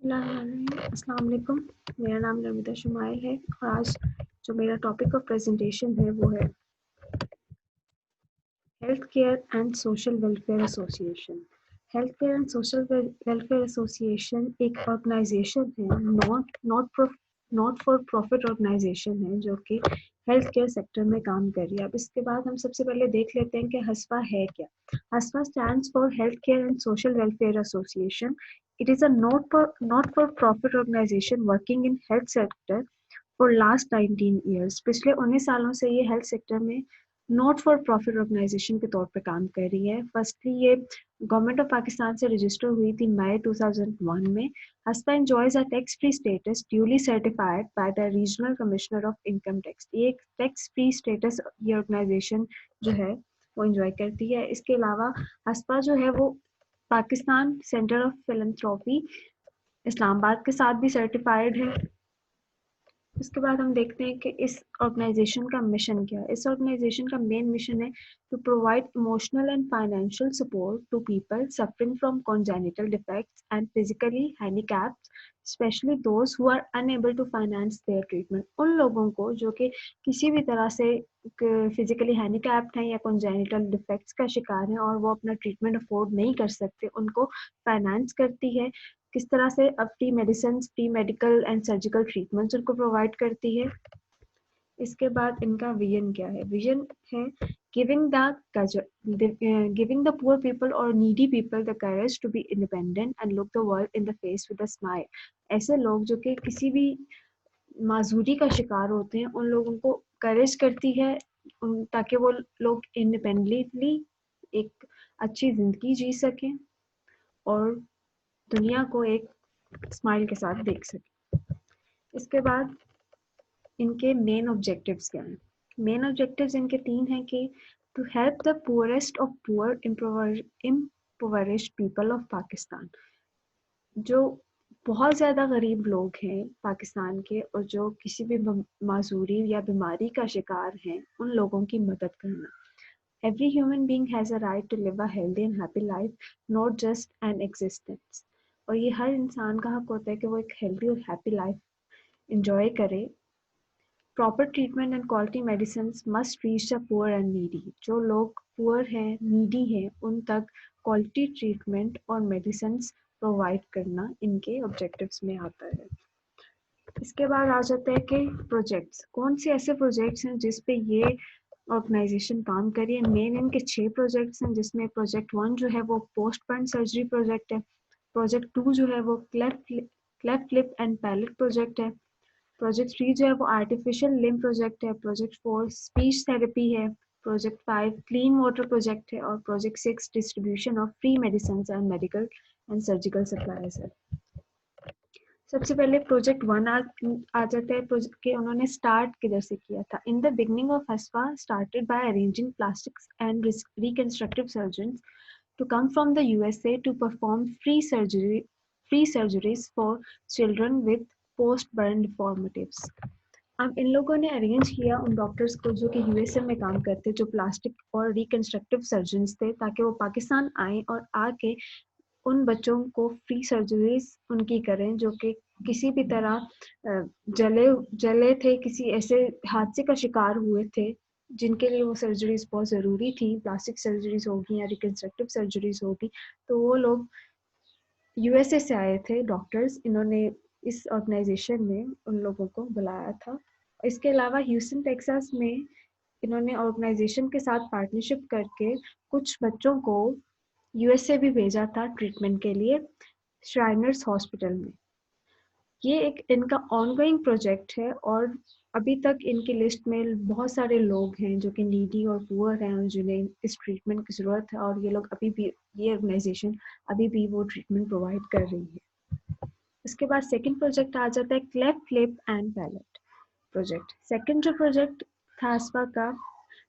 अस्सलाम वालेकुम। मेरा नाम नमिता शुमाइल है और आज जो मेरा टॉपिक ऑफ प्रेजेंटेशन है वो है health care and social welfare association. Health care and social welfare association एक ऑर्गेनाइजेशन है, नॉट फॉर प्रॉफिट ऑर्गेनाइजेशन है जो कि हेल्थ केयर सेक्टर में काम कर रही है। अब इसके बाद हम सबसे पहले देख लेते हैं कि हस्पा है क्या। HASPA stands for health care and social welfare association. It is a not for profit organization working in health sector for last 19 years. पिछले 19 सालों से ये हेल्थ सेक्टर में नॉट फॉर प्रॉफिट ऑर्गेनाइजेशन के तौर पे काम कर रही है। फर्स्टली ये गवर्नमेंट ऑफ पाकिस्तान से रजिस्टर हुई थी मई 2001 में। हस्पा enjoys a tax free status duly certified by the regional commissioner of income tax. ये एक टैक्स फ्री स्टेटस ये ऑर्गेनाइजेशन जो है वो इंजॉय करती है। इसके अलावा हस्पा जो है वो Pakistan centre of philanthropy Islamabad के साथ भी सर्टिफाइड है। उसके बाद हम देखते हैं कि इस ऑर्गेनाइजेशन का मिशन क्या है। इस ऑर्गेनाइजेशन का मेन मिशन है to provide emotional and financial support to people suffering from congenital defects and physically handicapped, specially those who are unable to finance their treatment. उन लोगों को जो कि किसी भी तरह से फिजिकली हैंडीकैप्ड हैं या कॉन्जेनिटल डिफेक्ट्स का शिकार हैं और वो अपना ट्रीटमेंट अफोर्ड नहीं कर सकते, उनको फाइनेंस करती है। किस तरह से अब free medicine, free medical and surgical treatments उनको प्रोवाइड करती है। इसके बाद इनका विजन क्या है। विजन है गिविंग द पुअर पीपल और needy people the courage to be independent and look the world in the face with a smile. ऐसे लोग जो कि किसी भी माजूरी का शिकार होते हैं उन लोगों को करेज करती है ताकि वो लोग इंडिपेंडेंटली एक अच्छी जिंदगी जी सकें और दुनिया को एक स्माइल के साथ देख सके। इसके बाद इनके मेन ऑब्जेक्टिव्स क्या हैं। मेन ऑब्जेक्टिव्स इनके 3 हैं कि to help the poorest of poor impoverished people of Pakistan. जो बहुत ज़्यादा गरीब लोग हैं पाकिस्तान के और जो किसी भी माजूरी या बीमारी का शिकार हैं, उन लोगों की मदद करना। Every human being has a right to live a healthy and happy life, not just an existence. और ये हर इंसान का हक होता है कि वो एक हेल्दी और हैप्पी लाइफ इंजॉय करे। Proper treatment and quality medicine must reach the poor and needy. जो लोग पुअर हैं, नीडी हैं, उन तक क्वालिटी ट्रीटमेंट और मेडिसिन प्रोवाइड करना इनके ऑब्जेक्टिव्स में आता है। इसके बाद आ जाता है कि प्रोजेक्ट्स कौन से ऐसे प्रोजेक्ट्स हैं जिस पे ये ऑर्गेनाइजेशन काम कर रही है। मेन इनके 6 प्रोजेक्ट्स हैं जिसमें प्रोजेक्ट 1 जो है वो पोस्ट बर्न सर्जरी प्रोजेक्ट है। प्रोजेक्ट 2 जो है वो cleft lip and palate project है। प्रोजेक्ट 3 जो है वो आर्टिफिशियल लिम्ब प्रोजेक्ट है। प्रोजेक्ट 4 स्पीच थेरेपी है। प्रोजेक्ट 5 क्लीन वाटर प्रोजेक्ट है और project 6 distribution of free medicine and medical and surgical supplies है। सबसे पहले प्रोजेक्ट 1 आ जाता है। प्रोजेक्ट के उन्होंने स्टार्ट किधर से किया था। In the beginning of HASPA started by arranging plastics and reconstructive surgeons to come from the USA to perform free surgeries for children with post-burn deformities. अब इन लोगों ने अरेंज किया उन डॉक्टर्स को जो कि यूएसए में काम करते, जो प्लास्टिक और रिकंस्ट्रक्टिव सर्जन्स थे, ताकि वो पाकिस्तान आए और आके उन बच्चों को फ्री सर्जरीज उनकी करें जो कि किसी भी तरह जले थे, किसी ऐसे हादसे का शिकार हुए थे जिनके लिए वो सर्जरीज बहुत ज़रूरी थी। प्लास्टिक सर्जरीज होगी या रिकंस्ट्रक्टिव सर्जरीज होगी, तो वो लोग यूएसए से आए थे डॉक्टर्स। इन्होंने इस ऑर्गेनाइजेशन में उन लोगों को बुलाया था। इसके अलावा ह्यूस्टन टेक्सास में इन्होंने ऑर्गेनाइजेशन के साथ पार्टनरशिप करके कुछ बच्चों को यूएसए भी भेजा था ट्रीटमेंट के लिए, श्राइनर्स हॉस्पिटल में। ये एक इनका ऑनगोइंग प्रोजेक्ट है और अभी तक इनकी लिस्ट में बहुत सारे लोग हैं जो कि नीडी और पुअर हैं और जिन्हें इस ट्रीटमेंट की ज़रूरत है और ये लोग अभी भी, ये ऑर्गेनाइजेशन अभी भी वो ट्रीटमेंट प्रोवाइड कर रही है। इसके बाद सेकंड प्रोजेक्ट आ जाता है cleft lip and palate project. Second जो प्रोजेक्ट था हस्पा का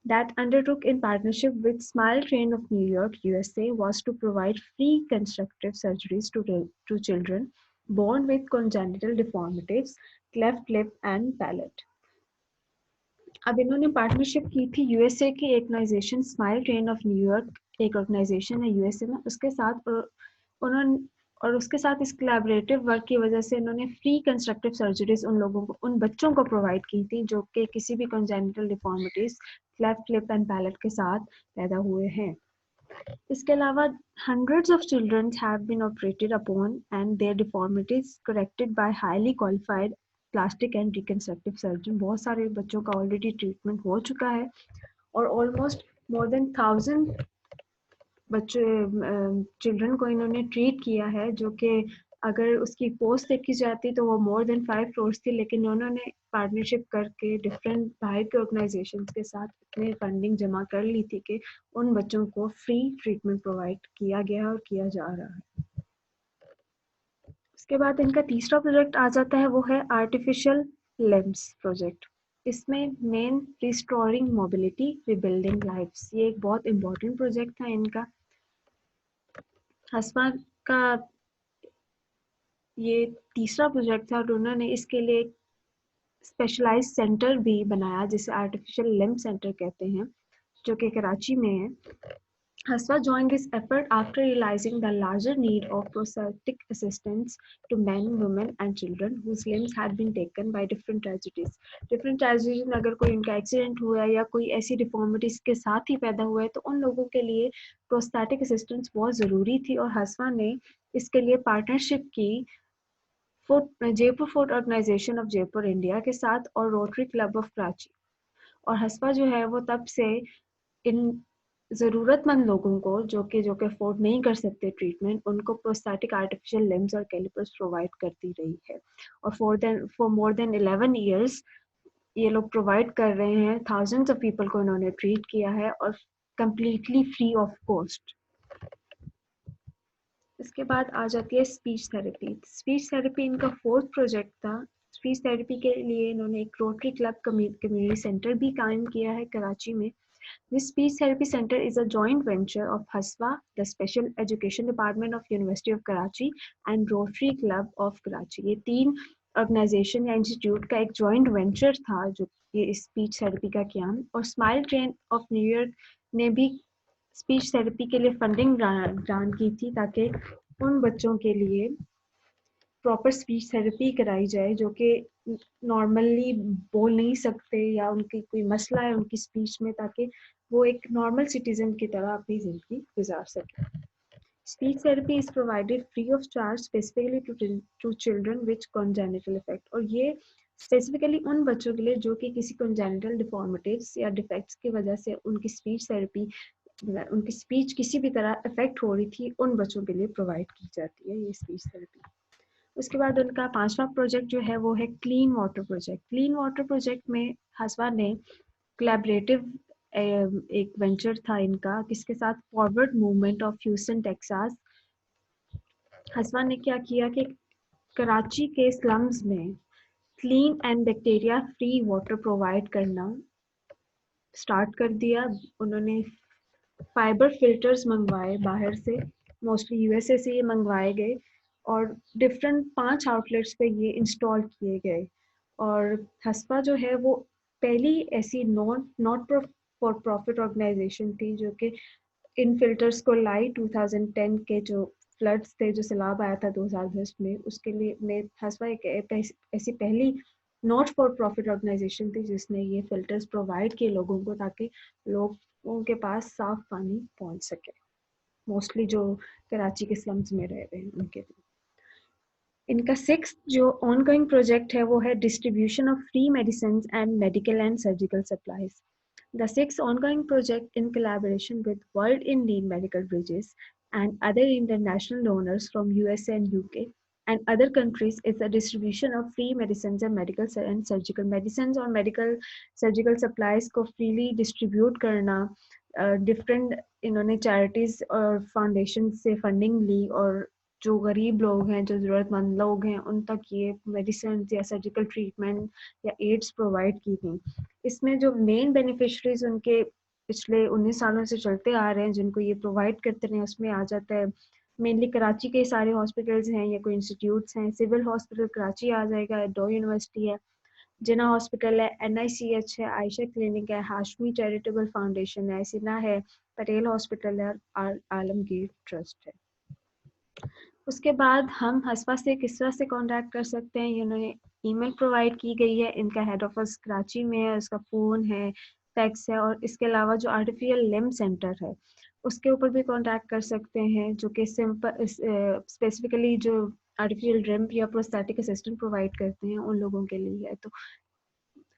that undertook in partnership with Smile Train of New York, USA, was to provide free constructive surgeries to children born with congenital deformities, cleft lip and palate. अब इन्होंने partnership की थी USA की organisation Smile Train of न्यूयॉर्क, York organisation है USA में, उसके साथ उन्होंने और उसके साथ इस कोलैबोरेटिव वर्क की वजह से इन्होंने फ्री कंस्ट्रक्टिव सर्जरीज उन लोगों को, उन बच्चों को प्रोवाइड की थी जो कि किसी भी congenital deformities, cleft lip and palate के साथ पैदा हुए हैं। इसके अलावा hundreds of children have been operated upon and their deformities corrected by highly qualified plastic and reconstructive surgeon। बहुत सारे बच्चों का ऑलरेडी ट्रीटमेंट हो चुका है और ऑलमोस्ट मोर देन 1000 बच्चे चिल्ड्रन को इन्होंने ट्रीट किया है, जो कि अगर उसकी पोस्ट देखी जाती तो वो मोर देन 5 crores थी, लेकिन उन्होंने पार्टनरशिप करके डिफरेंट बाहर के ऑर्गेनाइजेशन के साथ इतने फंडिंग जमा कर ली थी कि उन बच्चों को फ्री ट्रीटमेंट प्रोवाइड किया गया और किया जा रहा है। उसके बाद इनका तीसरा प्रोजेक्ट आ जाता है, वो है आर्टिफिशियल लिम्स प्रोजेक्ट। इसमें main restoring mobility rebuilding lifes, ये एक बहुत इंपॉर्टेंट प्रोजेक्ट था इनका। हस्पा का ये तीसरा प्रोजेक्ट था और उन्होंने इसके लिए स्पेशलाइज्ड सेंटर भी बनाया जिसे आर्टिफिशियल लिम्ब सेंटर कहते हैं, जो कि कराची में है। Haswa joined this effort after realizing the larger need of prosthetic assistance to men, women and children whose limbs had been taken by different tragedies. Different tragedies में अगर कोई उनका एक्सीडेंट हुआ है या कोई ऐसी डिफॉर्मिटीज के साथ ही पैदा हुआ है तो उन लोगों के लिए प्रोस्थेटिक असिस्टेंस बहुत ज़रूरी थी और हसवा ने इसके लिए पार्टनरशिप की Jaipur fort organisation of Jaipur India के साथ और रोटरी क्लब ऑफ कराची। और हसवा जो है वो तब से इन ज़रूरतमंद लोगों को जो कि अफोर्ड नहीं कर सकते ट्रीटमेंट, उनको प्रोस्थेटिक आर्टिफिशियल लिम्स और कैलिपर्स प्रोवाइड करती रही है। और फॉर मोर देन 11 ईयर्स ये लोग प्रोवाइड कर रहे हैं। थाउजेंड्स ऑफ पीपल को इन्होंने ट्रीट किया है और कम्प्लीटली फ्री ऑफ कॉस्ट। इसके बाद आ जाती है स्पीच थेरेपी। स्पीच थेरेपी इनका फोर्थ प्रोजेक्ट था। स्पीच थेरेपी के लिए इन्होंने एक रोटरी क्लब कम्युनिटी सेंटर भी कायम किया है कराची में। This speech therapy center is a joint venture of HASWA, the Special Education Department of University of Karachi, and Rotary Club of Karachi। ये तीन ऑर्गेनाइजेशन या इंस्टीट्यूट का एक जॉइंट वेंचर था जो ये स्पीच थेरेपी का किया। और स्माइल ट्रेन ऑफ न्यूयॉर्क ने भी स्पीच थेरेपी के लिए फंडिंग ग्रांट की थी ताकि उन बच्चों के लिए प्रॉपर स्पीच थेरेपी कराई जाए जो कि नॉर्मली बोल नहीं सकते या उनकी कोई मसला है उनकी स्पीच में, ताकि वो एक नॉर्मल सिटीजन की तरह अपनी ज़िंदगी गुजार सके। Speech therapy is provided free of charge specifically to children which congenital effect. और ये स्पेसिफिकली उन बच्चों के लिए जो कि किसी कॉन्जेनिटल डिफॉर्मिटीज या डिफेक्ट्स की वजह से उनकी स्पीच थेरेपी, उनकी स्पीच किसी भी तरह इफेक्ट हो रही थी, उन बच्चों के लिए प्रोवाइड की जाती है ये स्पीच थेरेपी। उसके बाद उनका पांचवा प्रोजेक्ट जो है वो है clean water project. Clean water project में हसवा ने कोलैबोरेटिव एक वेंचर था इनका, किसके साथ forward movement of Houston Texas. HASPA ने क्या किया कि कराची के स्लम्स में clean and bacteria free water provide करना स्टार्ट कर दिया। उन्होंने फाइबर फिल्टर्स मंगवाए बाहर से, मोस्टली यूएसए से ये मंगवाए गए और डिफरेंट 5 आउटलेट्स पे ये इंस्टॉल किए गए। और हस्पा जो है वो पहली ऐसी नॉट फॉर प्रॉफिट ऑर्गेनाइजेशन थी जो कि इन फिल्टर्स को लाई। 2010 के जो फ्लड्स थे, जो सैलाब आया था 2010 में, उसके लिए ने हस्पा एक ऐसी पहली नॉट फॉर प्रॉफिट ऑर्गेनाइजेशन थी जिसने ये फिल्टर्स प्रोवाइड किए लोगों को ताकि लोगों के पास साफ पानी पहुंच सके, मोस्टली जो कराची के स्लम्स में रह रहे हैं उनके लिए। इनका सिक्स्थ जो ऑनगोइंग प्रोजेक्ट है वो है distribution of free medicine and medical and surgical supplies. The sixth ongoing project in collaboration with World in Need Medical Bridges and other international donors from USA and UK and other countries is the distribution of free medicines and medical and surgical medicines और medical surgical supplies को freely distribute करना। Different इन्होंने charities और foundation से funding ली और जो गरीब लोग हैं, जो ज़रूरतमंद लोग हैं, उन तक ये मेडिसिन या सर्जिकल ट्रीटमेंट या एड्स प्रोवाइड की थी। इसमें जो मेन बेनिफिशरीज उनके पिछले 19 सालों से चलते आ रहे हैं जिनको ये प्रोवाइड करते रहे, उसमें आ जाता है मेनली कराची के सारे हॉस्पिटल्स हैं या कोई इंस्टीट्यूट्स हैं। सिविल हॉस्पिटल कराची आ जाएगा, डो यूनिवर्सिटी है, जिना हॉस्पिटल है, NICH है, आयशा क्लिनिक है, हाशमी चैरिटेबल फाउंडेशन है, सिना है, पटेल हॉस्पिटल है और आलमगीर ट्रस्ट है। उसके बाद हम हसपा से किस तरह से कांटेक्ट कर सकते हैं, इन्होंने ईमेल प्रोवाइड की गई है, इनका हेड ऑफिस कराची में है, उसका फ़ोन है, फैक्स है, और इसके अलावा जो आर्टिफिशियल लिम्ब सेंटर है उसके ऊपर भी कांटेक्ट कर सकते हैं, जो कि सिंपल स्पेसिफिकली जो आर्टिफिशियल लिम्ब या प्रोस्थेटिक असिस्टेंट प्रोवाइड करते हैं उन लोगों के लिए है। तो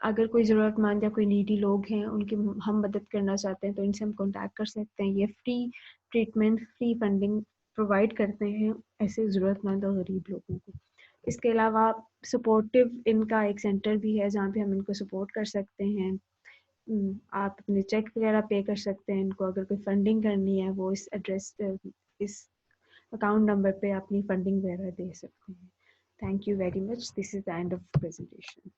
अगर कोई ज़रूरतमंद या कोई नीडी लोग हैं, उनकी हम मदद करना चाहते हैं, तो इनसे हम कॉन्टैक्ट कर सकते हैं। ये free treatment, free funding provide करते हैं ऐसे ज़रूरतमंद और गरीब लोगों को। इसके अलावा सपोर्टिव इनका एक सेंटर भी है जहाँ पे हम इनको सपोर्ट कर सकते हैं। आप अपने चेक वगैरह पे कर सकते हैं इनको, अगर कोई फंडिंग करनी है वो इस एड्रेस इस अकाउंट नंबर पे अपनी फंडिंग वगैरह दे सकते हैं। Thank you very much, this is the end of presentation.